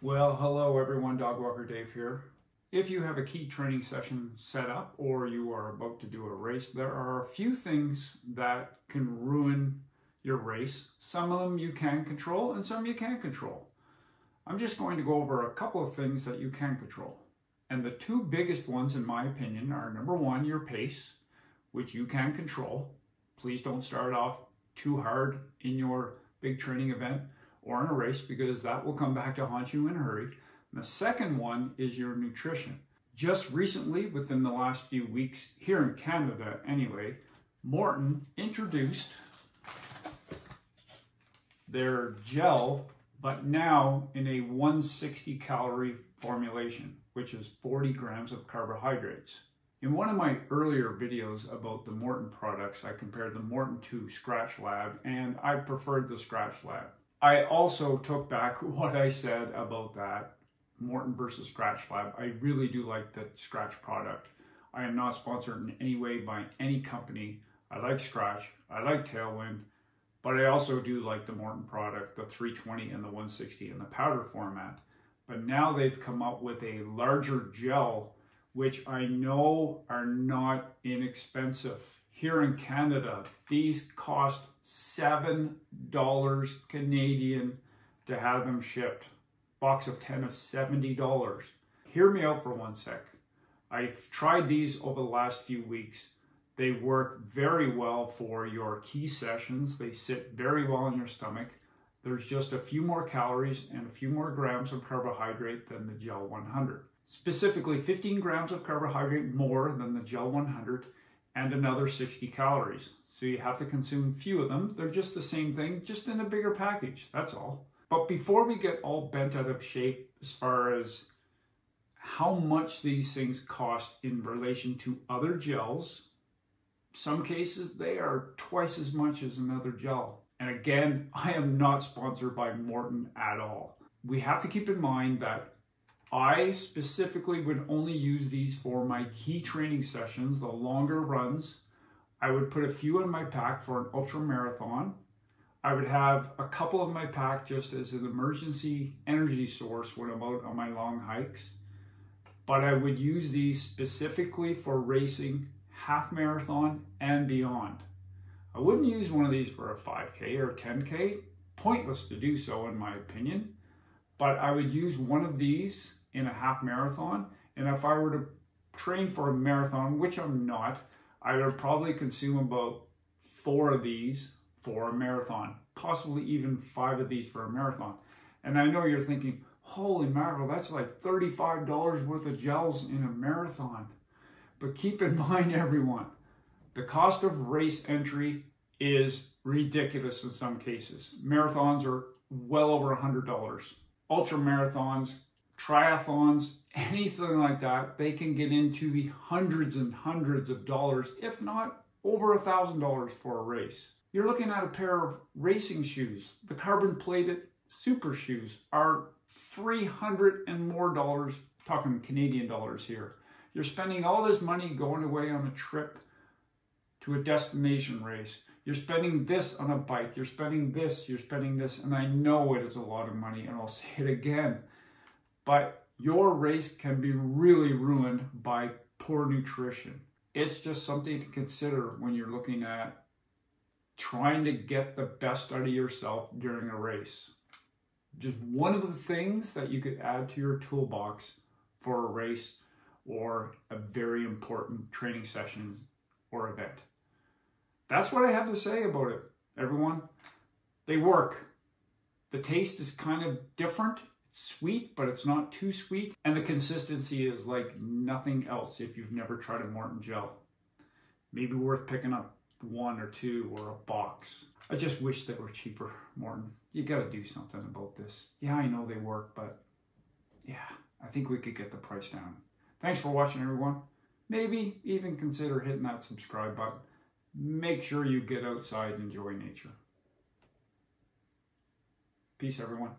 Well, hello everyone, Dog Walker Dave here. If you have a key training session set up or you are about to do a race, there are a few things that can ruin your race. Some of them you can control and some you can't control. I'm just going to go over a couple of things that you can control. And the two biggest ones, in my opinion, are number one, your pace, which you can control. Please don't start off too hard in your big training event or in a race, because that will come back to haunt you in a hurry. And the second one is your nutrition. Just recently, within the last few weeks, here in Canada anyway, Maurten introduced their gel, but now in a 160 calorie formulation, which is 40 grams of carbohydrates. In one of my earlier videos about the Maurten products, I compared the Maurten to Scratch Lab, and I preferred the Scratch Lab. I also took back what I said about that, Maurten versus Scratch Lab. I really do like the Scratch product. I am not sponsored in any way by any company. I like Scratch, I like Tailwind, but I also do like the Maurten product, the 320 and the 160 in the powder format. But now they've come up with a larger gel, which I know are not inexpensive. Here in Canada, these cost $7 Canadian to have them shipped. Box of 10 is $70. Hear me out for one sec. I've tried these over the last few weeks. They work very well for your key sessions. They sit very well in your stomach. There's just a few more calories and a few more grams of carbohydrate than the Gel 100. Specifically 15 grams of carbohydrate more than the Gel 100 and another 60 calories. So you have to consume a few of them. They're just the same thing, just in a bigger package, that's all. But before we get all bent out of shape as far as how much these things cost in relation to other gels, some cases they are twice as much as another gel. And again, I am not sponsored by Maurten at all. We have to keep in mind that I specifically would only use these for my key training sessions, the longer runs. I would put a few in my pack for an ultra marathon. I would have a couple in my pack just as an emergency energy source when I'm out on my long hikes. But I would use these specifically for racing half marathon and beyond. I wouldn't use one of these for a 5K or 10K. Pointless to do so in my opinion. But I would use one of these in a half marathon, and if I were to train for a marathon, which I'm not, I would probably consume about 4 of these for a marathon, possibly even 5 of these for a marathon. And I know you're thinking, holy mackerel, that's like $35 worth of gels in a marathon. But keep in mind, everyone, the cost of race entry is ridiculous in some cases. Marathons are well over $100. Ultra marathons, triathlons, anything like that, they can get into the hundreds and hundreds of dollars, if not over $1,000 for a race. You're looking at a pair of racing shoes. The carbon plated super shoes are $300 and more dollars, talking Canadian dollars here. You're spending all this money going away on a trip to a destination race. You're spending this on a bike, you're spending this, and I know it is a lot of money, and I'll say it again. But your race can be really ruined by poor nutrition. It's just something to consider when you're looking at trying to get the best out of yourself during a race. Just one of the things that you could add to your toolbox for a race or a very important training session or event. That's what I have to say about it, everyone. They work. The taste is kind of different. It's sweet, but it's not too sweet. And the consistency is like nothing else if you've never tried a Maurten gel. Maybe worth picking up 1 or 2 or a box. I just wish they were cheaper, Maurten. You gotta do something about this. Yeah, I know they work, but yeah, I think we could get the price down. Thanks for watching, everyone. Maybe even consider hitting that subscribe button. Make sure you get outside and enjoy nature. Peace, everyone.